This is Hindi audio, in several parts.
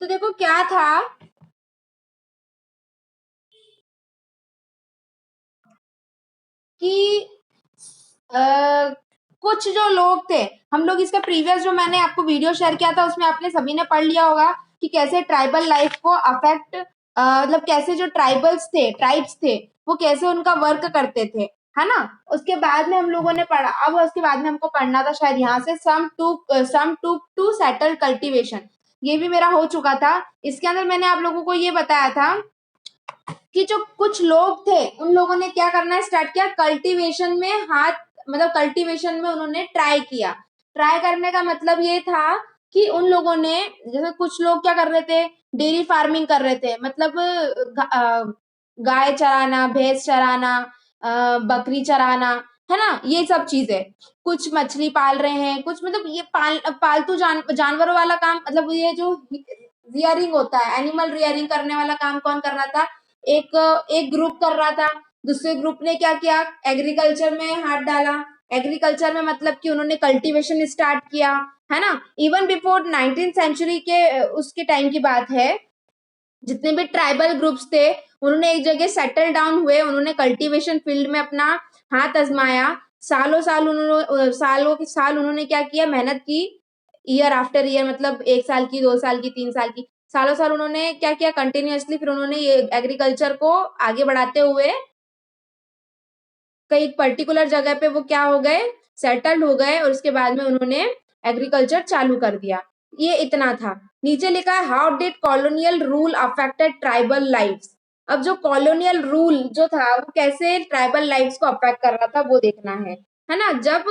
तो देखो क्या था कि कुछ जो लोग थे, हम लोग इसका प्रीवियस जो मैंने आपको वीडियो शेयर किया था उसमें आपने सभी ने पढ़ लिया होगा कि कैसे ट्राइबल लाइफ को अफेक्ट मतलब कैसे जो ट्राइब्स थे वो कैसे उनका वर्क करते थे, है ना। उसके बाद में हम लोगों ने पढ़ा, अब उसके बाद में हमको पढ़ना था शायद यहाँ से सम टू सेटल कल्टीवेशन। ये भी मेरा हो चुका था। इसके अंदर मैंने आप लोगों को ये बताया था कि जो कुछ लोग थे उन लोगों ने क्या करना स्टार्ट किया, कल्टीवेशन में हाथ मतलब कल्टीवेशन में उन्होंने ट्राई किया। ट्राई करने का मतलब ये था कि उन लोगों ने, जैसे कुछ लोग क्या कर रहे थे, डेयरी फार्मिंग कर रहे थे, मतलब गाय चराना, भैंस चराना, बकरी चराना, है ना, ये सब चीजें। कुछ मछली पाल रहे हैं, कुछ मतलब ये पालतू जानवरों वाला काम, मतलब ये जो रियरिंग होता है, एनिमल रियरिंग करने वाला काम कौन कर रहा था, एक एक ग्रुप कर रहा था। दूसरे ग्रुप ने क्या किया, एग्रीकल्चर में हाथ डाला। एग्रीकल्चर में मतलब कि उन्होंने कल्टीवेशन स्टार्ट किया, है ना। इवन बिफोर 19th सेंचुरी के उसके टाइम की बात है, जितने भी ट्राइबल ग्रुप्स थे उन्होंने एक जगह सेटल डाउन हुए, उन्होंने कल्टीवेशन फील्ड में अपना हाथ आजमाया। सालों के साल उन्होंने क्या किया, मेहनत की, ईयर आफ्टर ईयर, मतलब 1 साल की, 2 साल की, 3 साल की, सालों साल उन्होंने क्या किया कंटिन्यूअसली। फिर उन्होंने ये एग्रीकल्चर को आगे बढ़ाते हुए कई पर्टिकुलर जगह पे वो क्या हो गए, सेटल्ड हो गए, और उसके बाद में उन्होंने एग्रीकल्चर चालू कर दिया। ये इतना था। नीचे लिखा है how did colonial rule affected tribal lifes. अब जो कॉलोनियल रूल जो था वो कैसे ट्राइबल लाइफ्स को अफेक्ट कर रहा था वो देखना है ना। जब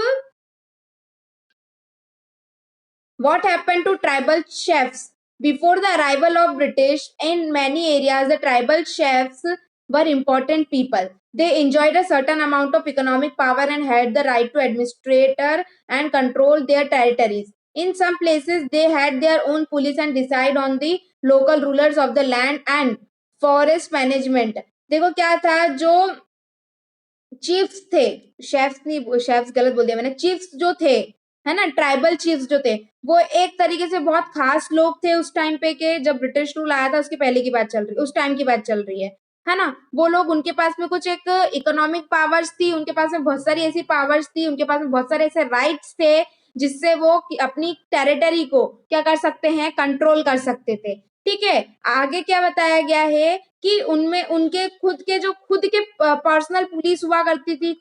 what happened to tribal chefs before the arrival of British? In many areas the tribal chefs were important people. They enjoyed a certain amount of economic power and had the right to administrator and control their territories. In some places they had their own police and decide on the local rulers of the land and forest management. देखो क्या था, जो चीफ्स थे, शेफ्स नहीं, शेफ्स गलत बोल दिया मैंने, चीफ्स जो थे, है ना, ट्राइबल चीफ्स जो थे, वो एक तरीके से बहुत खास लोग थे उस टाइम पे के जब ब्रिटिश रूल आया था उसके पहले की बात चल रही, उस टाइम की बात चल रही है ना। वो लोग, उनके पास में कुछ एक इकोनॉमिक पावर्स थी, उनके पास में बहुत सारी ऐसी पावर्स थी, उनके पास में बहुत सारे ऐसे राइट्स थे जिससे वो अपनी टेरिटरी को क्या कर सकते हैं, कंट्रोल कर सकते थे। ठीक है, आगे क्या बताया गया है कि उनमें उनके खुद के पर्सनल पुलिस हुआ करती थी,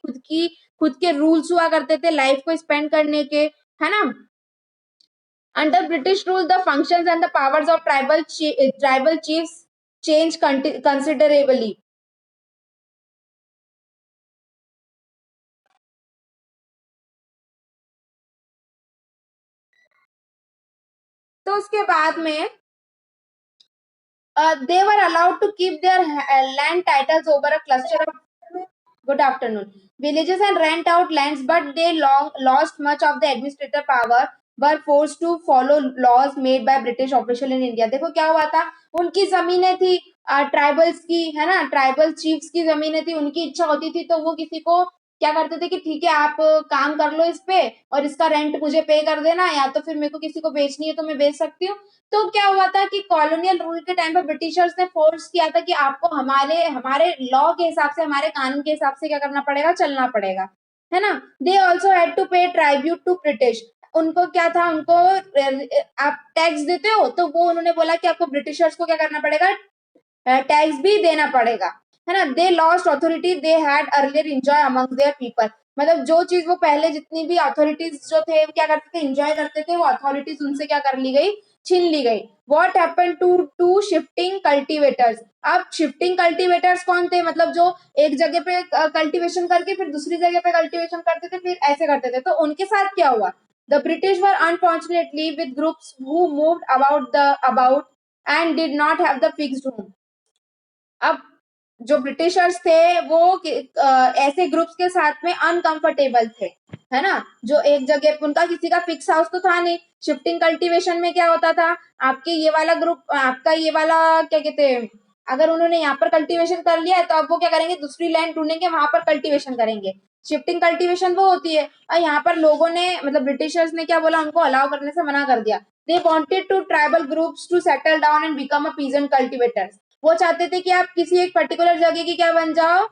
खुद के रूल्स हुआ करते थे लाइफ को स्पेंड करने के, है ना। Under British rule the functions and the powers of tribal chiefs change considerably. तो उसके बाद में they were allowed to keep their land titles over a cluster of good afternoon villages and rent out lands, but they lost much of the administrative power, were forced to follow laws made by British official in India. देखो क्या हुआ था, उनकी जमीनें थी, ट्राइबल्स की, है ना, ट्राइबल चीफ्स की जमीनें थी, उनकी इच्छा होती थी तो वो किसी को क्या करते थे कि ठीक है आप काम कर लो इस पे और इसका रेंट मुझे पे कर देना, या तो फिर मेरे को किसी को बेचनी है तो मैं बेच सकती हूँ। तो क्या हुआ था कि कॉलोनियल रूल के टाइम पे ब्रिटिशर्स ने फोर्स किया था कि आपको हमारे हमारे लॉ के हिसाब से, हमारे कानून के हिसाब से क्या करना पड़ेगा, चलना पड़ेगा, है ना। दे ऑल्सो हैड टू पे ट्राइब्यूट टू ब्रिटिश। उनको क्या था, उनको आप टैक्स देते हो तो वो उन्होंने बोला कि आपको ब्रिटिशर्स को क्या करना पड़ेगा, टैक्स भी देना पड़ेगा, है ना। They lost authority they had earlier enjoy among their people. मतलब जो चीज वो पहले जितनी भी अथॉरिटीज जो थे क्या करते थे, एंजॉय करते थे, वो अथॉरिटीज उनसे क्या कर ली गई, छीन ली गई। What happened to shifting cultivators. अब शिफ्टिंग कल्टीवेटर्स कौन थे, मतलब जो एक जगह पे कल्टीवेशन करके फिर दूसरी जगह पे कल्टीवेशन करते थे, फिर ऐसे करते थे। तो उनके साथ क्या हुआ, the British were unfortunately with groups who moved about and did not have the fixed home. अब जो ब्रिटिशर्स थे वो ऐसे ग्रुप्स के साथ में अनकंफर्टेबल थे, है ना, जो एक जगह, उनका किसी का फिक्स हाउस तो था नहीं। शिफ्टिंग कल्टीवेशन में क्या होता था, आपके ये वाला ग्रुप, आपका ये वाला क्या कहते हैं, अगर उन्होंने यहाँ पर कल्टीवेशन कर लिया है तो अब वो क्या करेंगे, दूसरी लैंड ढूंढेंगे, वहां पर कल्टीवेशन करेंगे। शिफ्टिंग कल्टीवेशन वो होती है। और यहाँ पर लोगों ने, मतलब ब्रिटिशर्स ने क्या बोला, उनको अलाउ करने से मना कर दिया। They wanted to tribal groups to settle down and become a peasant cultivators. वो चाहते थे कि आप किसी एक पर्टिकुलर जगह की क्या बन जाओ,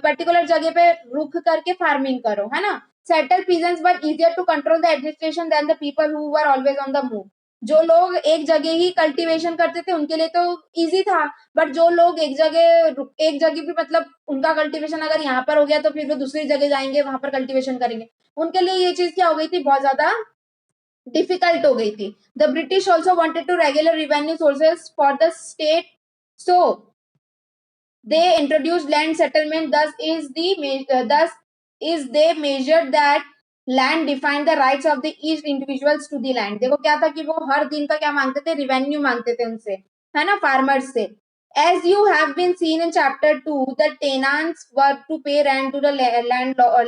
पर्टिकुलर जगह पे रुक करके फार्मिंग करो, है ना. Settled peasants were easier to control the administration than the people who were always on the move. जो लोग एक जगह ही कल्टीवेशन करते थे उनके लिए तो इजी था, बट जो लोग एक जगह पे मतलब उनका कल्टीवेशन अगर यहाँ पर हो गया तो फिर वो दूसरी जगह जाएंगे, वहां पर कल्टीवेशन करेंगे, उनके लिए ये चीज क्या हो गई थी, बहुत ज्यादा डिफिकल्ट हो गई थी. The British also wanted to regular revenue sources for the state, so they introduce land settlement. thus is they measured that land defined the rights of the each individuals to the land. देखो क्या था कि वो हर दिन का क्या मांगते थे, रिवेन्यू मांगते थे उनसे, है ना, फार्मर्स से. As you have been seen in chapter 2, the tenants were to pay rent to the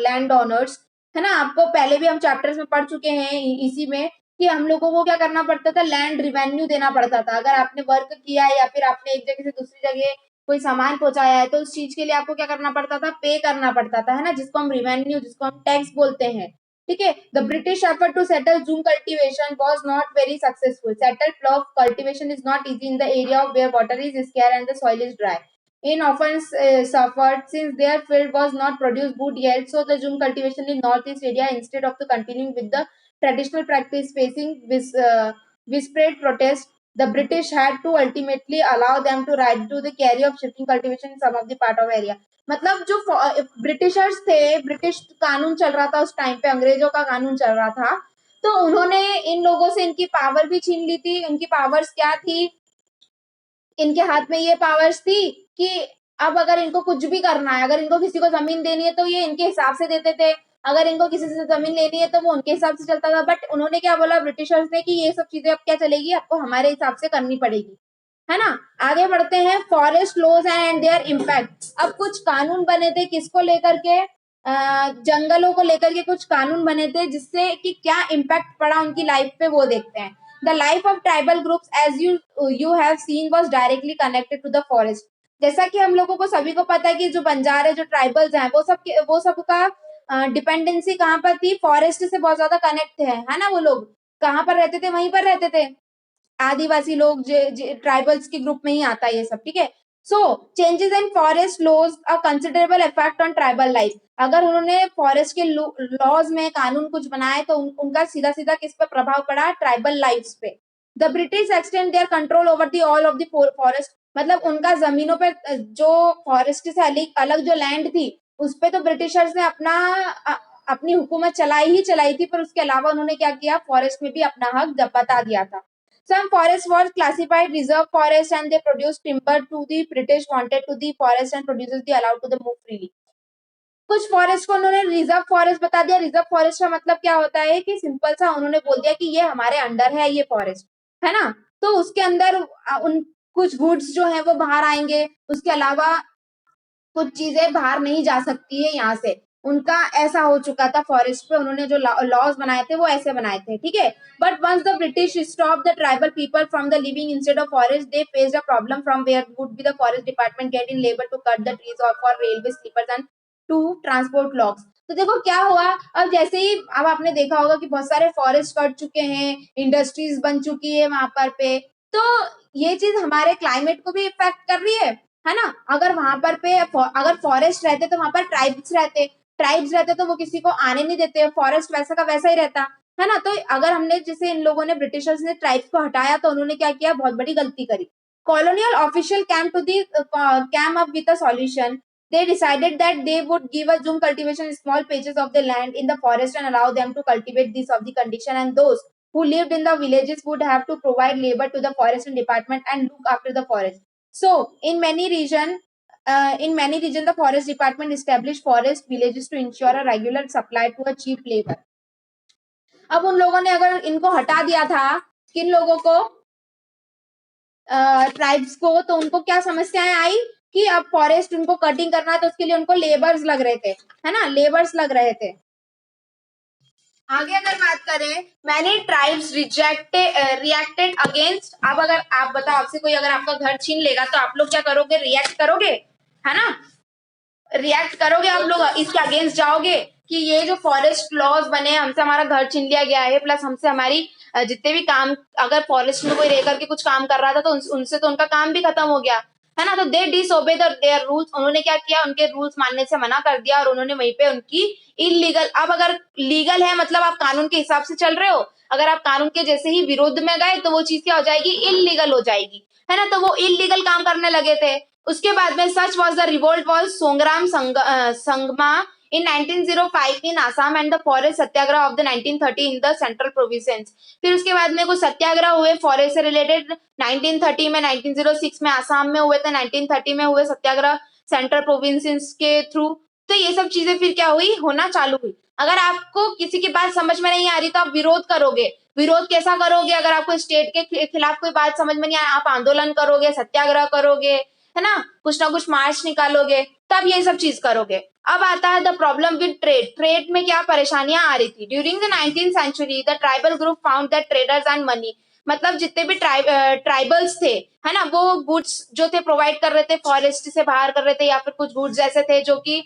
landowners, है ना. आपको पहले भी हम चैप्टर्स में पढ़ चुके हैं इसी में कि हम लोगों को क्या करना पड़ता था, लैंड रिवेन्यू देना पड़ता था. अगर आपने वर्क किया है या फिर आपने एक जगह से दूसरी जगह कोई सामान पहुंचाया है तो उस चीज के लिए आपको क्या करना पड़ता था, पे करना पड़ता था, है ना, जिसको हम रिवेन्यू, जिसको हम टैक्स बोलते हैं. ठीक है. The British effort to settle jhum cultivation was not very successful. Settle plough cultivation is not easy in the area of where water is scarce and the soil is dry. In often suffered since their field was not produced good yield, so the Zoom cultivation in northeast area instead of the continuing with the traditional practice facing widespread protest, the British had to ultimately allow them to right to the carry of shifting cultivation in some of the part of area. मतलब जो ब्रिटिशर्स थे, ब्रिटिश कानून चल रहा था उस टाइम पे, अंग्रेजों का कानून चल रहा था, तो उन्होंने इन लोगों से इनकी पावर भी छीन ली थी. उनकी पावर्स क्या थी, इनके हाथ में ये पावर्स थी कि अब अगर इनको कुछ भी करना है, अगर इनको किसी को जमीन देनी है तो ये इनके हिसाब से देते थे, अगर इनको किसी से जमीन लेनी है तो वो उनके हिसाब से चलता था. बट उन्होंने क्या बोला ब्रिटिशर्स ने कि ये सब चीजें अब क्या चलेगी, आपको हमारे हिसाब से करनी पड़ेगी, है ना. आगे बढ़ते हैं. Forest laws and their impact. अब कुछ कानून बने थे किसको लेकर के, जंगलों को लेकर के कुछ कानून बने थे जिससे कि क्या इम्पैक्ट पड़ा उनकी लाइफ पे, वो देखते हैं. The life of tribal groups, as you have seen, was directly connected to the forest. जैसा कि हम लोगों को सभी को पता है कि जो बंजारे, जो ट्राइबल्स हैं, वो सब का डिपेंडेंसी कहाँ पर थी, फॉरेस्ट से बहुत ज्यादा कनेक्ट है ना. वो लोग कहाँ पर रहते थे, वहीं पर रहते थे. आदिवासी लोग, ट्राइबल्स के ग्रुप में ही आता है ये सब. ठीक है. So changes in forest laws a considerable effect on tribal life. अगर उन्होंने फॉरेस्ट के लॉज में कानून कुछ बनाए तो उनका सीधा सीधा किस पर प्रभाव पड़ा, ट्राइबल लाइफ पे. The British extend their control over the all of the forest. मतलब उनका जमीनों पे जो फॉरेस्ट से अलग जो लैंड थी उस पे तो ब्रिटिशर्स ने अपनी हुकूमत चलाई थी, पर उसके अलावा उन्होंने क्या किया, फॉरेस्ट में भी अपना हक बता दिया था. Some forests were classified reserve forest and they produced timber to the British wanted to the forest and producers they allowed to the move freely. कुछ फॉरेस्ट को उन्होंने रिजर्व फॉरेस्ट बता दिया. रिजर्व फॉरेस्ट का मतलब क्या होता है कि सिंपल सा उन्होंने बोल दिया कि ये हमारे अंडर है, ये फॉरेस्ट, है ना. तो उसके अंदर उन कुछ गुड्स जो है वो बाहर आएंगे, उसके अलावा कुछ चीजें बाहर नहीं जा सकती है यहाँ से. उनका ऐसा हो चुका था फॉरेस्ट पे, उन्होंने जो लॉज बनाए थे वो ऐसे बनाए थे. ठीक है. But once the British stop the tribal people from the living instead of forest, they faced a problem from where would be the forest department get in labour to cut the trees और for railway sleepers and to transport logs. तो देखो क्या हुआ, अब जैसे ही अब आपने देखा होगा कि बहुत सारे फॉरेस्ट कट चुके हैं, इंडस्ट्रीज बन चुकी है वहां पर पे, तो ये चीज हमारे क्लाइमेट को भी इफेक्ट कर रही है ना. अगर वहां पर पे अगर फॉरेस्ट रहते तो वहां पर ट्राइब्स रहते तो वो किसी को आने नहीं देते, फॉरेस्ट वैसा का वैसा ही रहता, है ना. तो अगर हमने, जैसे इन लोगों ने, ब्रिटिशर्स ने ट्राइब्स को हटाया तो उन्होंने क्या किया, बहुत बड़ी गलती करी. Colonial official came up with a solution. They decided that they would give a zoom cultivation small patches of the land in the forest and allow them to cultivate this of the condition, and those who lived in the villages would have to provide labor to the forest department and look after the forest. So in many regions, the forest department established forest villages to ensure a regular supply to a cheap labor. अब उन लोगों ने अगर इनको हटा दिया था, किन लोगों को, ट्राइब्स को, तो उनको क्या समस्याएं आई कि अब फॉरेस्ट उनको कटिंग करना है तो उसके लिए उनको लेबर्स लग रहे थे, है ना, लेबर्स लग रहे थे. आगे अगर बात करें, मैनी ट्राइब्स रिएक्टेड अगेंस्ट. अब अगर आप बताओ, आपसे कोई अगर आपका घर छीन लेगा तो आप लोग क्या करोगे, रिएक्ट करोगे, है ना, रिएक्ट करोगे आप लोग, इसके अगेंस्ट जाओगे कि ये जो फॉरेस्ट लॉज बने, हमसे हमारा घर छीन लिया गया है, प्लस हमसे हमारी जितने भी काम, अगर फॉरेस्ट में कोई रह करके कुछ काम कर रहा था तो उनसे तो उनका काम भी खत्म हो गया, है ना। तो दे डिसओबे देयर रूल्स, उन्होंने क्या किया, उनके रूल्स मानने से मना कर दिया और उन्होंने वहीं पे उनकी इलीगल, अब अगर लीगल है मतलब आप कानून के हिसाब से चल रहे हो, अगर आप कानून के जैसे ही विरोध में गए तो वो चीज क्या हो जाएगी, इलीगल हो जाएगी, है ना। तो वो इलीगल काम करने लगे थे। उसके बाद में such was the revolt was Songram Sangma in 1905 in Assam and the forest satyagraha of the 1930 in the central provinces। फिर उसके बाद में कुछ सत्याग्रह हुए फॉरेस्ट से रिलेटेड 1930 में, 1906 में आसाम में हुए थे, 1930 में हुए सत्याग्रह सेंट्रल प्रोविंसेस के थ्रू। तो ये सब चीजें फिर क्या हुई, होना चालू हुई। अगर आपको किसी की बात समझ में नहीं आ रही तो आप विरोध करोगे। विरोध कैसा करोगे, अगर आपको स्टेट के खिलाफ कोई बात समझ में नहीं आया, आप आंदोलन करोगे, सत्याग्रह करोगे, है ना कुछ मार्च निकालोगे, तब ये सब चीज करोगे। अब आता है the problem with trade. Trade में क्या परेशानियां आ रही थी, during the 19th century the tribal group found that traders and money, मतलब जितने भी ट्राइबल्स थे, है ना, वो गुड्स जो थे प्रोवाइड कर रहे थे, फॉरेस्ट से बाहर कर रहे थे, या फिर कुछ गुड्स ऐसे थे जो कि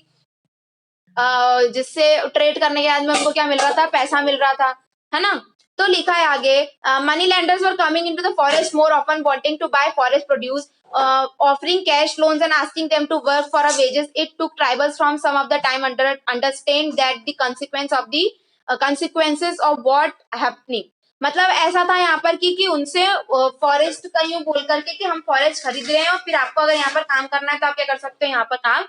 जिससे ट्रेड करने के बाद में उनको क्या मिल रहा था, पैसा मिल रहा था, है ना। तो लिखा है आगे, money lenders were coming into the forest more often wanting to buy forest produce, offering cash loans and asking them to work for a wages. It took tribals from some of the time understand that the consequences of what happening। मतलब ऐसा था यहाँ पर कि उनसे फॉरेस्ट का यूं बोल करके कि हम फॉरेस्ट खरीद रहे हैं और फिर आपको अगर यहाँ पर काम करना है तो आप क्या कर सकते हो, यहाँ पर काम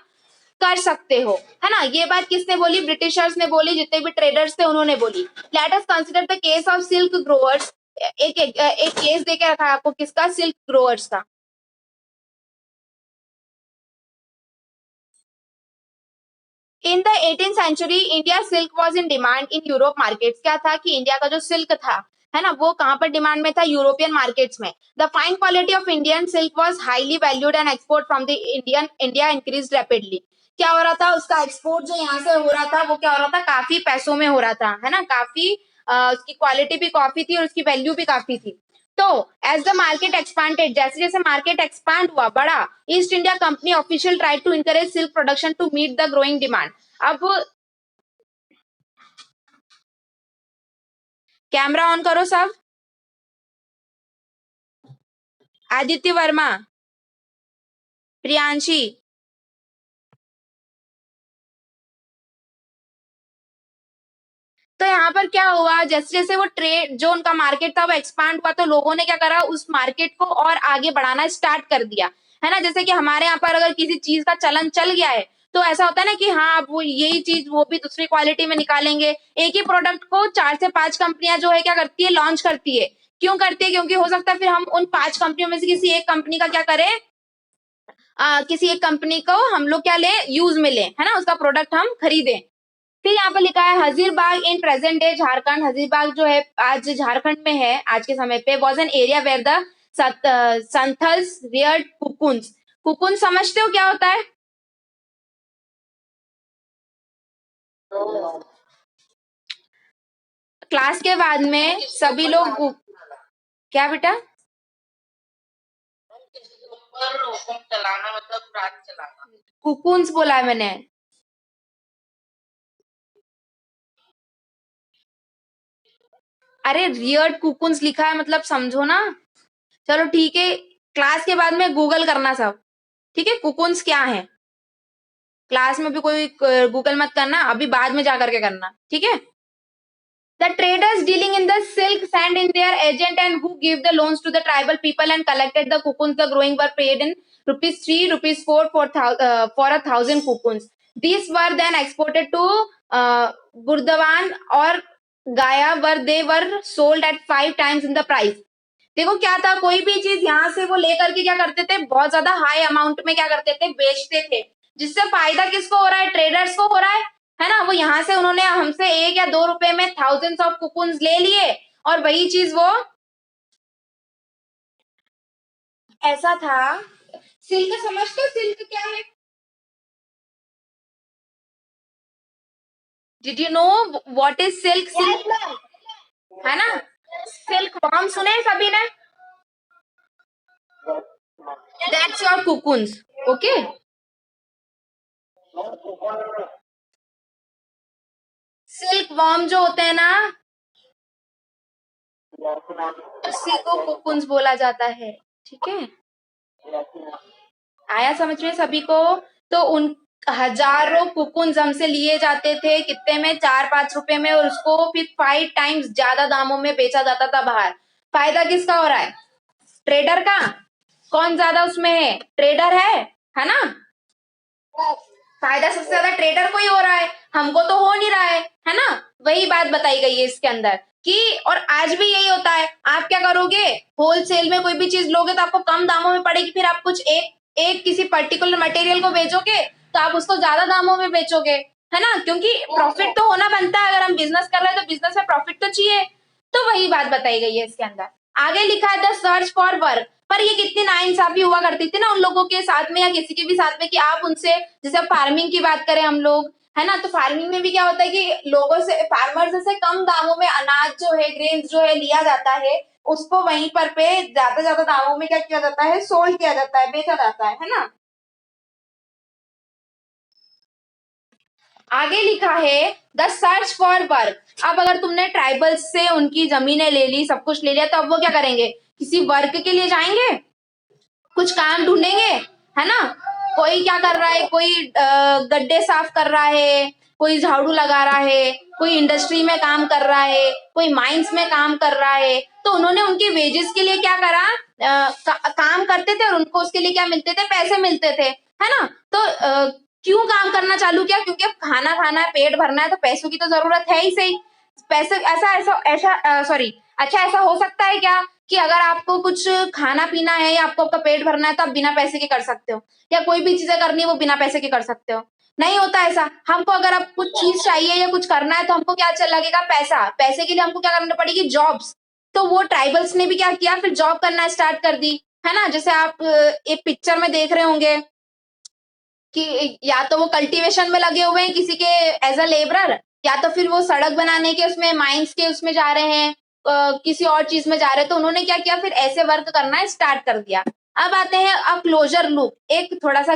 कर सकते हो, है ना। ये बात किसने बोली, ब्रिटिशर्स ने बोली, जितने भी ट्रेडर्स थे उन्होंने बोली। Let us consider the case of silk growers. एक केस देके रखा है आपको, किसका, सिल्क ग्रोवर्स का। In the 18th century India silk was in demand in Europe markets. क्या था कि इंडिया का जो सिल्क था, है ना, वो कहाँ पर डिमांड में था, यूरोपियन मार्केट्स में। The fine quality of Indian silk was highly valued and export from the India increase rapidly. क्या हो रहा था, उसका एक्सपोर्ट जो यहाँ से हो रहा था वो क्या हो रहा था, काफी पैसों में हो रहा था, है ना, काफी उसकी क्वालिटी भी काफी थी और उसकी वैल्यू भी काफी थी। तो एज द मार्केट एक्सपांडेड, जैसे जैसे मार्केट एक्सपांड हुआ, बढ़ा, East India company official try to encourage silk production to meet the growing demand. अब कैमरा ऑन करो सब। आदित्य वर्मा, प्रियांशी। तो यहाँ पर क्या हुआ, जैसे जैसे वो ट्रेड जो उनका मार्केट था वो एक्सपांड हुआ, तो लोगों ने क्या करा, उस मार्केट को और आगे बढ़ाना स्टार्ट कर दिया, है ना। जैसे कि हमारे यहाँ पर अगर किसी चीज का चलन चल गया है तो ऐसा होता है ना कि हाँ अब वो यही चीज वो भी दूसरी क्वालिटी में निकालेंगे। एक ही प्रोडक्ट को 4 से 5 कंपनियां जो है क्या करती है, लॉन्च करती है। क्यों करती है, क्योंकि हो सकता है फिर हम उन 5 कंपनियों में से किसी एक कंपनी का क्या करें, किसी एक कंपनी को हम लोग क्या ले, यूज में ले, है ना, उसका प्रोडक्ट हम खरीदें। फिर यहाँ पर लिखा है हजीरबाग इन प्रेजेंट डे झारखंड। हजीरबाग जो है आज झारखंड में है आज के समय पे। Was an area where the Santhals reared cocoons. Cocoon समझते हो क्या होता है? क्लास के बाद में सभी लोग क्या बेटा, कुकुन्स बोला है मैंने। अरे रियर्ड कुकुन्स लिखा है, मतलब समझो ना। चलो ठीक है, क्लास के बाद में गूगल करना सब, ठीक है, कुकुन्स क्या है। क्लास में भी कोई गूगल मत करना, अभी बाद में जाकर के करना, ठीक है। The traders dealing in the silk sent in their agent and who gave the loans to the tribal people and collected the cocoons. The growing were paid in rupees 3, rupees 4 for 1,000 cocoons. These were then exported to Burdavan or Gaya where they were sold at 5 times in the price. देखो क्या था, कोई भी चीज यहाँ से वो लेकर के क्या करते थे, बहुत ज्यादा हाई अमाउंट में क्या करते थे, बेचते थे। जिससे फायदा किसको हो रहा है, ट्रेडर्स को हो रहा है ना। वो यहाँ से उन्होंने हमसे 1 या 2 रुपए में थाउजेंड्स ऑफ कुकुन्स ले लिए और वही चीज वो ऐसा था। सिल्क समझते हो, सिल्क क्या है? Did you know what is silk? Silk है ना, सिल्क वर्म सुने हैं सभी ने? That's your cocoons, okay. Silk worm जो होते हैं ना, उसी को कोकुन्स बोला जाता है। ठीक है, आया समझ में सभी को? तो उन हजारों कुकुन्स हमसे लिए जाते थे, कितने में, 4-5 रुपए में, और उसको फिर 5 टाइम्स ज्यादा दामों में बेचा जाता था बाहर। फायदा किसका हो रहा है? ट्रेडर का। कौन ज्यादा उसमें है? ट्रेडर है ना? फायदा सबसे ज्यादा ट्रेडर को ही हो रहा है, हमको तो हो नहीं रहा है ना? वही बात बताई गई है इसके अंदर कि, और आज भी यही होता है। आप क्या करोगे, होलसेल में कोई भी चीज लोगे तो आपको कम दामों में पड़ेगी, फिर आप कुछ एक एक किसी पर्टिकुलर मटेरियल को बेचोगे तो आप उसको ज्यादा दामों में बेचोगे, है ना? क्योंकि प्रॉफिट तो होना बनता है, अगर हम बिजनेस कर रहे हैं तो बिजनेस में प्रॉफिट तो चाहिए। तो वही बात बताई गई है इसके अंदर। आगे लिखा है द सर्च फॉर वर्क। पर ये कितनी नाइंसाफी हुआ करती थी ना उन लोगों के साथ में या किसी के भी साथ में, कि आप उनसे, जैसे फार्मिंग की बात करें हम लोग, है ना, तो फार्मिंग में भी क्या होता है कि लोगों से, फार्मर्स से कम दामों में अनाज जो है, ग्रेन्स जो है लिया जाता है, उसको वहीं पर पे ज्यादा ज्यादा दामों में क्या किया जाता है, सोल्ड किया जाता है, बेचा जाता है ना? आगे लिखा है द सर्च फॉर वर्क। अब अगर तुमने ट्राइबल्स से उनकी जमीनें ले ली, सब कुछ ले लिया, तो अब वो क्या करेंगे, किसी वर्क के लिए जाएंगे, कुछ काम ढूंढेंगे, है ना? कोई क्या कर रहा है, कोई गड्ढे साफ कर रहा है, कोई झाड़ू लगा रहा है, कोई इंडस्ट्री में काम कर रहा है, कोई माइंस में काम कर रहा है। तो उन्होंने उनके वेजेस के लिए क्या करा, काम करते थे और उनको उसके लिए क्या मिलते थे, पैसे मिलते थे, है ना? तो क्यों काम करना चालू किया? क्योंकि अब खाना खाना है, पेट भरना है, तो पैसों की तो जरूरत है ही सही। पैसे, ऐसा ऐसा ऐसा सॉरी, अच्छा ऐसा हो सकता है क्या कि अगर आपको कुछ खाना पीना है या आपको आपका पेट भरना है तो आप बिना पैसे के कर सकते हो, या कोई भी चीजें करनी है वो बिना पैसे के कर सकते हो? नहीं होता ऐसा। हमको अगर आप कुछ चीज चाहिए या कुछ करना है तो हमको क्या अच्छा लगेगा, पैसा। पैसे के लिए हमको क्या करना पड़ेगी, जॉब्स। तो वो ट्राइबल्स ने भी क्या किया, फिर जॉब करना स्टार्ट कर दी, है ना? जैसे आप एक पिक्चर में देख रहे होंगे कि या तो वो कल्टीवेशन में लगे हुए हैं किसी के एज अ लेबरर, या तो फिर वो सड़क बनाने के उसमें, माइंस के उसमें जा रहे हैं, किसी और चीज में जा रहे हैं। तो उन्होंने क्या किया, फिर ऐसे वर्क करना स्टार्ट कर दिया। अब आते हैं अब क्लोजर लूप, एक थोड़ा सा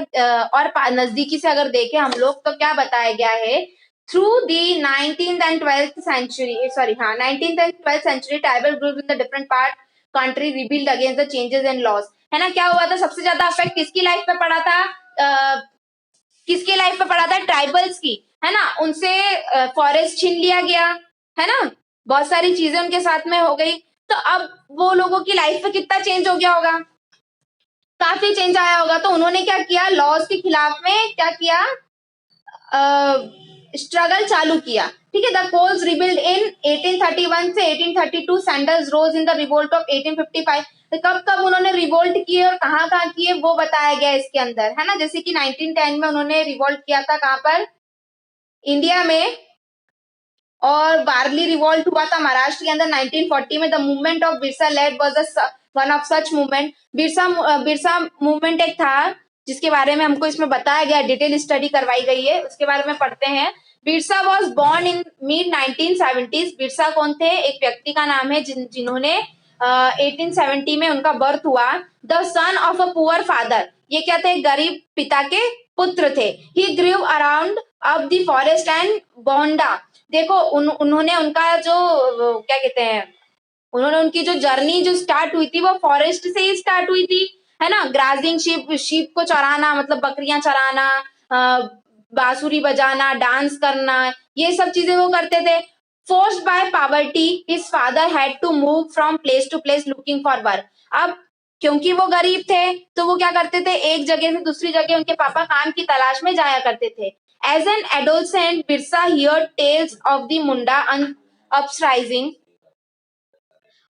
और नजदीकी से अगर देखें हम लोग तो क्या बताया गया है, through the 19th and 12th century, sorry हाँ, 19th and 12th century tribal group in the different part country rebelled against the changes in laws. है ना? क्या हुआ था, सबसे ज्यादा अफेक्ट किसकी लाइफ पे पड़ा था, किसके लाइफ पे पड़ा था, ट्राइबल्स की, है ना? उनसे फॉरेस्ट छीन लिया गया, है ना? बहुत सारी चीजें उनके साथ में हो गई। तो अब वो लोगों की लाइफ पे कितना चेंज हो गया होगा, काफी चेंज आया होगा। तो उन्होंने क्या किया, लॉज के खिलाफ में क्या किया, स्ट्रगल चालू किया। ठीक है, द कोल्स रिबिल्ड इन 1831 से 1832, Santhals rose in the revolt of 1855। तो कब कब उन्होंने रिवोल्ट किए और कहाँ कहाँ किए वो बताया गया इसके अंदर, है ना? जैसे कि 1910 में उन्होंने रिवोल्ट किया था, कहाँ पर, इंडिया में। और वारली रिवॉल्ट हुआ था महाराष्ट्र के अंदर 1940 में। The movement of Birsa led was one of such movement. Birsa movement एक था जिसके बारे में हमको इसमें बताया गया, डिटेल स्टडी करवाई गई है, उसके बारे में पढ़ते हैं। Birsa was born in mid 1970s। Birsa कौन थे, एक व्यक्ति का नाम है जिन्होंने 1870 में उनका बर्थ हुआ। The son of a poor father, ये क्या थे, गरीब पिता के पुत्र थे। He grew around of the forest and Bonda. देखो उन्होंने उनका जो क्या कहते हैं, उन्होंने उनकी जो जर्नी जो स्टार्ट हुई थी वो फॉरेस्ट से ही स्टार्ट हुई थी, है ना? ग्राजिंग शीप, शीप को चराना, मतलब बकरियां चराना, बांसुरी बजाना, डांस करना, ये सब चीजें वो करते थे। Forced by poverty his father had to move from place to place looking for work. अब क्योंकि वो गरीब थे तो वो क्या करते थे, एक जगह से दूसरी जगह उनके पापा काम की तलाश में जाया करते थे। As an adolescent Birsa hear tales of the Munda uprising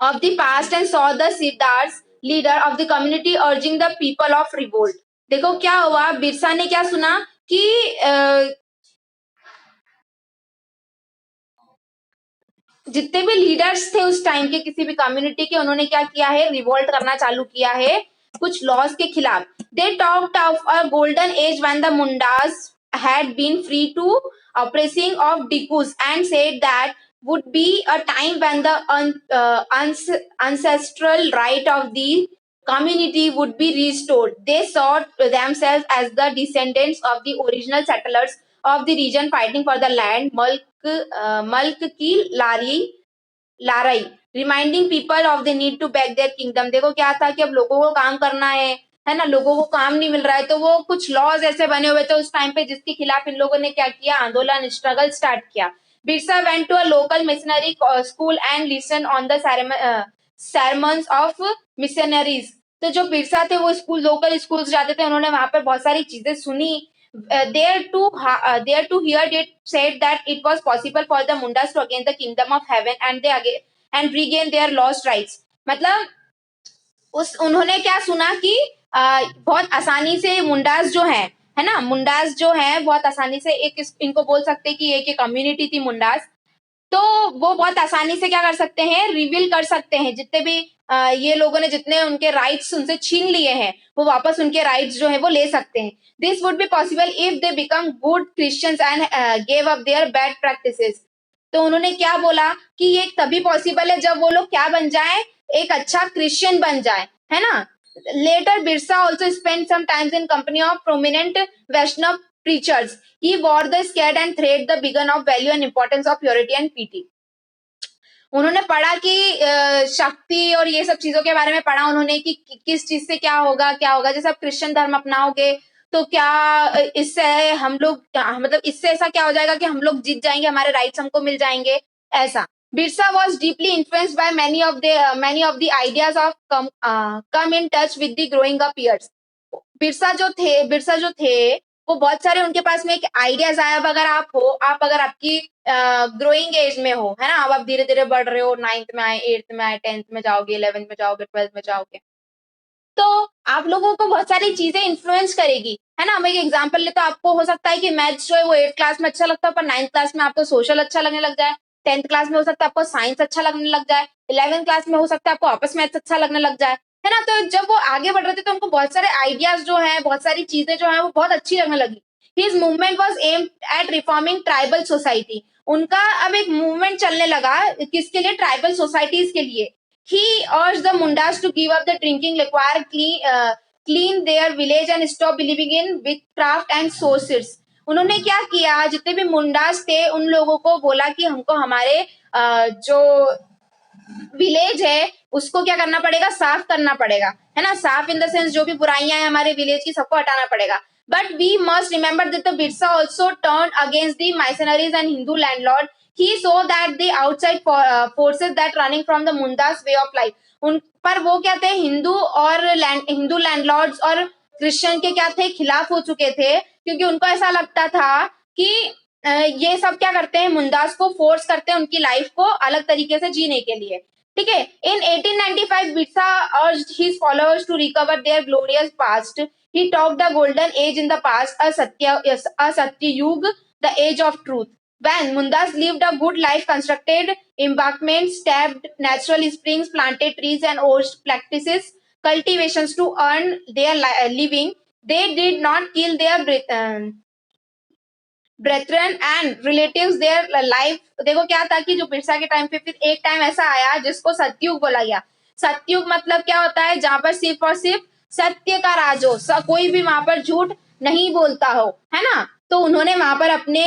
of the past and saw the Siddharth leader of the community urging the people of revolt। देखो क्या हुआ, बिरसा ने क्या सुना कि जितने भी लीडर्स थे उस टाइम के किसी भी कम्युनिटी के, उन्होंने क्या किया है, रिवोल्ट करना चालू किया है कुछ लॉज के खिलाफ। They talked of a golden age when the Mundas had been free to oppressing of Dikus and said that would be a time when the ancestral right of the community would be restored। They saw themselves as the descendants of the original settlers of the region fighting for the land। मल्क की लारी लाराई, reminding people of the need to back their kingdom. देखो क्या था कि अब लोगों को काम करना है ना, लोगों को काम नहीं मिल रहा है, तो वो कुछ लॉज ऐसे बने हुए थे उस टाइम पे जिसके खिलाफ इन लोगों ने क्या किया, आंदोलन, स्ट्रगल स्टार्ट किया। Birsa went to a local missionary school and listen on the sermons of missionaries. तो जो बिरसा थे वो स्कूल, लोकल स्कूल्स जाते थे, उन्होंने वहां पर बहुत सारी चीजें सुनी। There to hear it said that it was possible for the Mundas to again the kingdom of heaven and they again and regain their lost rights। मतलब उस उन्होंने क्या सुना कि बहुत आसानी से मुंडास जो है ना, मुंडास जो है बहुत आसानी से एक इनको बोल सकते हैं कि एक कम्युनिटी थी मुंडास, तो वो बहुत आसानी से क्या कर सकते हैं, रिवील कर सकते हैं जितने भी ये लोगों ने जितने उनके राइट्स उनसे छीन लिए हैं, वो वापस उनके राइट्स जो है वो ले सकते हैं। This would be possible if they become good Christians and gave up there bad practices. तो उन्होंने क्या बोला कि ये तभी पॉसिबल है जब वो लोग क्या बन जाए, एक अच्छा क्रिश्चियन बन जाए, है ना। Later Birsa also spend some times in company of prominent Vaishnav preachers. He wore the scared and thread the beacon of value and importance of purity and piety। उन्होंने पढ़ा कि शक्ति और ये सब चीजों के बारे में पढ़ा उन्होंने कि किस चीज से क्या होगा, क्या होगा, जैसे आप क्रिश्चियन धर्म अपनाओगे तो क्या इससे हम लोग मतलब इससे ऐसा क्या हो जाएगा कि हम लोग जीत जाएंगे, हमारे राइट्स हमको मिल जाएंगे, ऐसा। Birsa was deeply influenced by many of the ideas of come in touch with the growing up years। Birsa जो थे वो बहुत सारे उनके पास में एक आइडियाज आया। अब अगर आप हो, आप अगर आपकी ग्रोइंग एज में हो, है ना, अब आप धीरे धीरे बढ़ रहे हो, 9th में आए, 8th में आए, 10th में जाओगे, 11th में जाओगे, 12th में जाओगे, तो आप लोगों को बहुत सारी चीजें इन्फ्लुएंस करेगी, है ना। हम एक एग्जांपल ले तो आपको हो सकता है कि मैथ्स जो है वो 8th क्लास में अच्छा लगता है, पर 9th क्लास में आपको सोशल अच्छा लगने लग जाए, 10th क्लास में हो सकता है आपको साइंस अच्छा लगने लग जाए, 11th क्लास में हो सकता है आपको आपस मैथ्स अच्छा लगने लग जाए, है ना। तो जब वो आगे बढ़ रहे थे तो उनको बहुत सारे आइडियाज जो है, बहुत सारी चीजें जो है वो बहुत अच्छी लगने लगी। His movement was aimed at reforming tribal society. उनका अब एक मूवमेंट चलने लगा किसके लिए, ट्राइबल सोसाइटीज के लिए। He urged the Mundas to give up the drinking liquor, clean their village and stop believing in witchcraft and sorcerers। उन्होंने क्या किया, जितने भी मुंडास थे उन लोगों को बोला कि हमको हमारे जो विलेज है उसको क्या करना पड़ेगा, साफ करना पड़ेगा, है ना। साफ इन द सेंस जो भी बुराइयां हैं हमारे विलेज की सबको हटाना पड़ेगा। But we must remember that the Birsa also turn against the missionaries and Hindu landlord. He saw that the outside forces that running from the Mundas way of life। उन पर वो क्या थे, हिंदू लैंडलॉर्ड्स और क्रिश्चियन के क्या थे, खिलाफ हो चुके थे, क्योंकि उनको ऐसा लगता था कि ये सब क्या करते हैं, मुंदास को फोर्स करते हैं उनकी लाइफ को अलग तरीके से जीने के लिए। ठीक है। इन 1895 Birsa urged his followers to recover their glorious past। He talked the golden age in the past, a satya yug, the age of truth, when Mundas lived a good life, constructed embankments, tapped natural springs, planted trees and urged practices cultivations to earn their living। They did not kill their brethren and relatives their life. देखो क्या था कि जो बिरसा के टाइम पे फिर एक टाइम ऐसा आया जिसको सतयुग बोला गया। सतयुग मतलब क्या होता है, जहां पर सिर्फ और सिर्फ सत्य का राज हो, कोई भी वहां पर झूठ नहीं बोलता हो, है ना। तो उन्होंने वहां पर अपने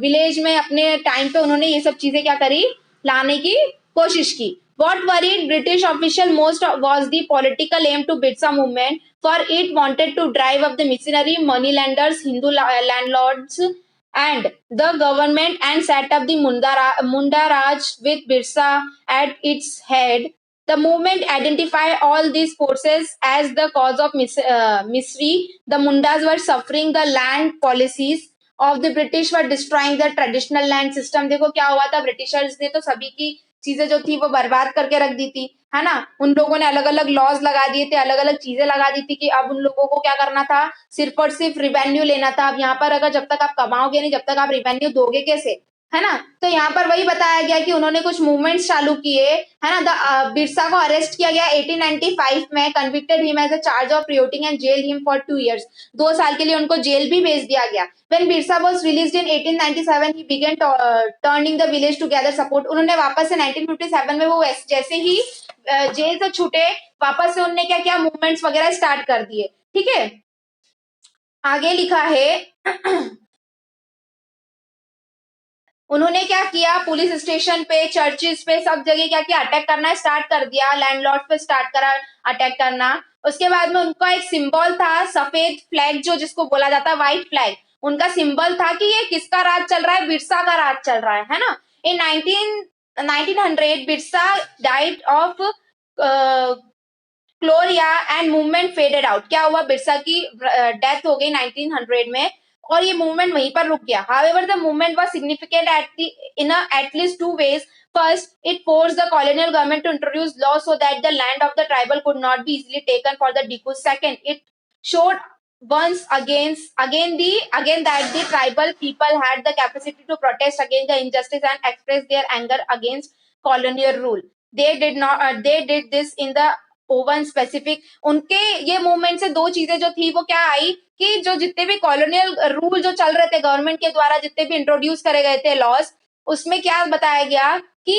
विलेज में अपने टाइम पे उन्होंने ये सब चीजें क्या करी, लाने की कोशिश की। What worried British official most was the political aim to Birsa movement, for it wanted to drive up the missionary, moneylenders, Hindu landlords, and the government and set up the Munda Raj with Birsa at its head। The movement identified all these forces as the cause of misery the Mundas were suffering। The land policies of the British were destroying the traditional land system। देखो क्या हुआ था, ब्रिटिशर्स ने तो सभी की चीजें जो थी वो बर्बाद करके रख दी थी, है ना। उन लोगों ने अलग अलग लॉज लगा दिए थे, अलग अलग चीजें लगा दी थी कि अब उन लोगों को क्या करना था, सिर्फ और सिर्फ रिवेन्यू लेना था। अब यहाँ पर अगर जब तक आप कमाओगे नहीं, जब तक आप रिवेन्यू दोगे कैसे, है ना। तो यहाँ पर वही बताया गया कि उन्होंने कुछ मूवमेंट्स चालू किए, है ना। बिरसा को अरेस्ट किया गया 1895 में, convicted him as a charge of rioting and jail him for 2 years। 2 साल के लिए उनको जेल भी भेज दिया गया। When Birsa was released in 1897, he began turning the village to gather support। उन्होंने वापस से 1957 में वो जैसे ही जेल से छूटे, वापस से उन्होंने क्या किया, मूवमेंट्स वगैरह स्टार्ट कर दिए। ठीक है। आगे लिखा है उन्होंने क्या किया, पुलिस स्टेशन पे, चर्चिस पे, सब जगह क्या किया, अटैक करना स्टार्ट कर दिया, लैंडलॉर्ड पे स्टार्ट करा अटैक करना। उसके बाद में उनका एक सिंबल था सफेद फ्लैग, जो जिसको बोला जाता है व्हाइट फ्लैग, उनका सिंबल था कि ये किसका राज चल रहा है, बिरसा का राज चल रहा है ना। In 1900 Birsa died of cholera and movement faded out. क्या हुआ, बिरसा की डेथ हो गई 1900 में, और ये मूवमेंट वहीं पर रुक गया। However, the movement was significant in at least two ways. First, it forced the colonial government to introduce laws so that the land of the tribal could not be easily taken for the Dikus. Second, it showed once again that the tribal people had the capacity to protest against the injustice and express their anger against colonial rule. They did this in the oven specific. उनके ये मूवमेंट से दो चीजें जो थी वो क्या आई, कि जो जितने भी कॉलोनियल रूल जो चल रहे थे गवर्नमेंट के द्वारा, जितने भी इंट्रोड्यूस करे गए थे लॉज, उसमें क्या बताया गया कि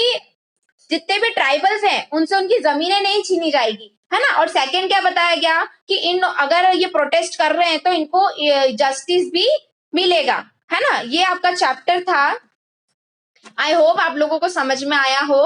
जितने भी ट्राइबल्स हैं उनसे उनकी जमीनें नहीं छीनी जाएगी, है ना। और सेकंड क्या बताया गया कि इन अगर ये प्रोटेस्ट कर रहे हैं तो इनको जस्टिस भी मिलेगा, है ना। ये आपका चैप्टर था। आई होप आप लोगों को समझ में आया हो।